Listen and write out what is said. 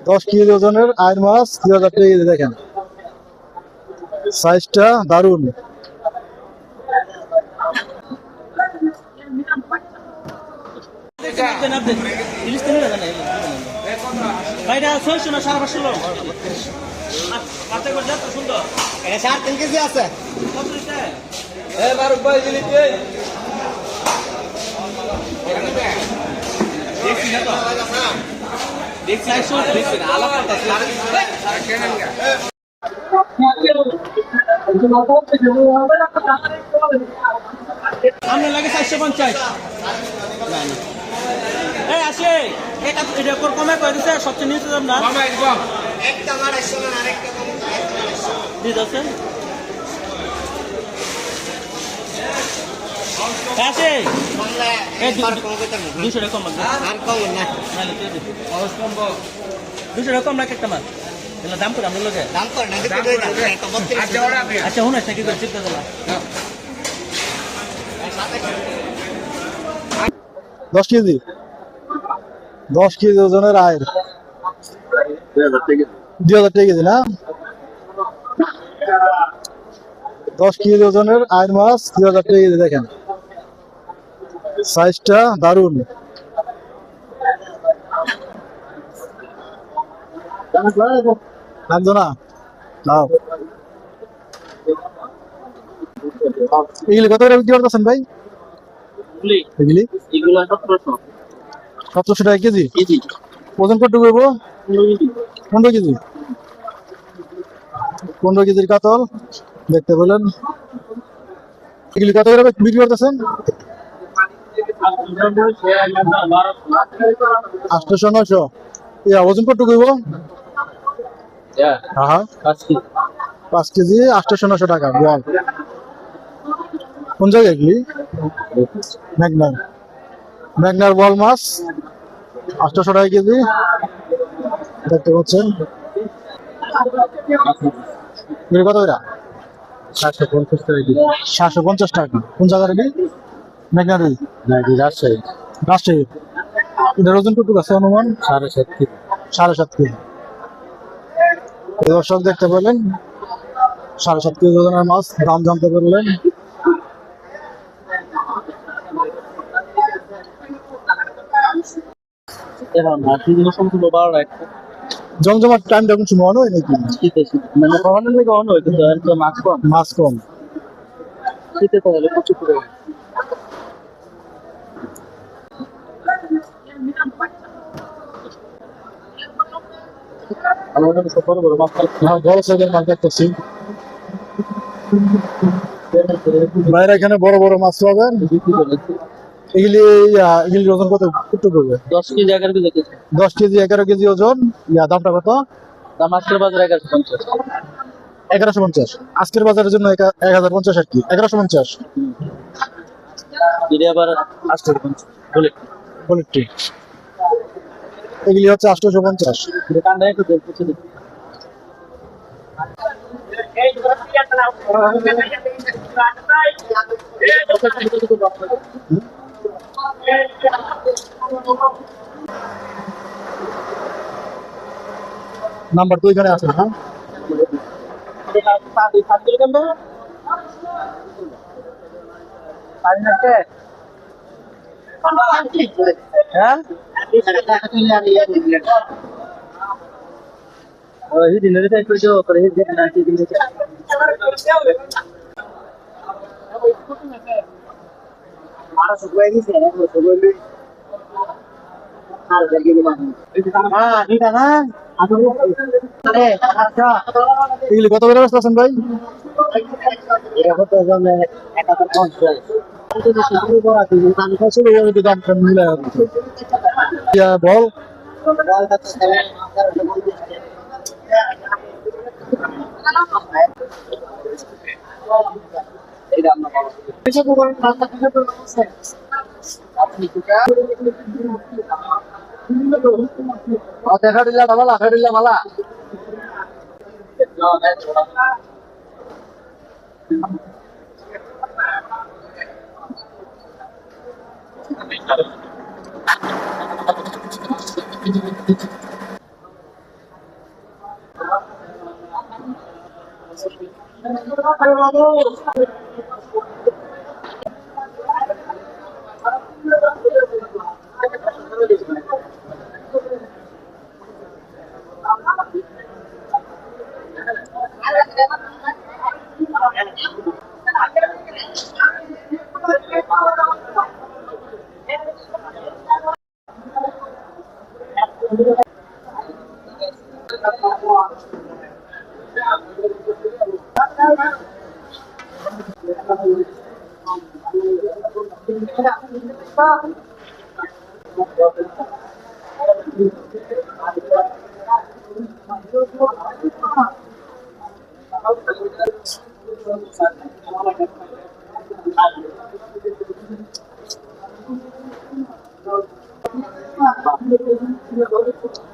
10 KG ওজনের আইর মাছ 2000 টাকা KG. দেখেন সাইজটা দারুন। আমরা লাগে 450 এই আসে এটা এটা কোর কমে কই দিছে সবচেয়ে নিচে দাম না কমে একদম একটা আমার 100 না আরেকটা কম দিছ আছে আসে বাংলা একবার কম কইতাম 200 টাকা কম আর কম না নালে তুই দে অবশ কম 200 টাকা কম রাখ একটা মাছ এলা দাম করে আমরা লগে দাম করে না দিতে দেই না আচ্ছা হুন আছে কি করে চিন্তা দিলা 10 কেজি 10 কেজি ওজনের আয়ের 2000 টাকা কেজি না। 10 কেজি ওজনের আয়ের মাছ 2000 টাকা কেজি। দেখেন সাইজটা দারুন। লাগতো না নাও। এগুলি কত করে বিক্রি করতেছেন ভাই? এগুলি 1700 টাকা কেজি। ওজন কত করবো? 15 কেজি। 15 কেজির কাতল দেখতে পেলেন। এগুলি কত করে বিক্রি করতেছেন? 800 900। ওজন কত করবো? হ্যাঁ 5 কেজি 800 900 টাকা। বল কোন জায়গায় এগুলি? মেঘনার বল মাছ 800 টাকা কেজি দেখতে পাচ্ছেন। কত এরা? 750 টাকা। কোন জায়গার এটি? মেঘনার রাজশাহী। এটার ওজন কতটুকু আছে অনুমান? 7.5 কেজি। দর্শক দেখতে পেলেন 7.5 কেজি ওজনের মাছ দাম জানতে পারলেন। জমজমাট টাইমটা কোন সময় অন হয় নাকি? মানে কখনো থেকে অন হয় কিন্তু এত মাছ কম শীতে তো হলে প্রচুর করে আমাদের সব বড় বড় মাছ বড় সাইজের মাছ দেখতেছি। বাইরে এখানে বড় বড় মাছ পাবেন। এগুলি এগুলির ওজন কত করবে? 10 কেজি 11 কেজি 10 কেজি 11 কেজি ওজন। দামটা কত? দাম আজকের বাজারে 1150। 1150 আজকের বাজারের জন্য 1050 আর কি 1150। এটা আবার 850 বুলেট এগুলি হচ্ছে 850। দোকানটা একটু দেখতে নাম্বার তো এখানে আছে না? এগুলি কত করে ব্যস্ত আছেন ভাই? বল দেখা দিলা ভালা Thank you.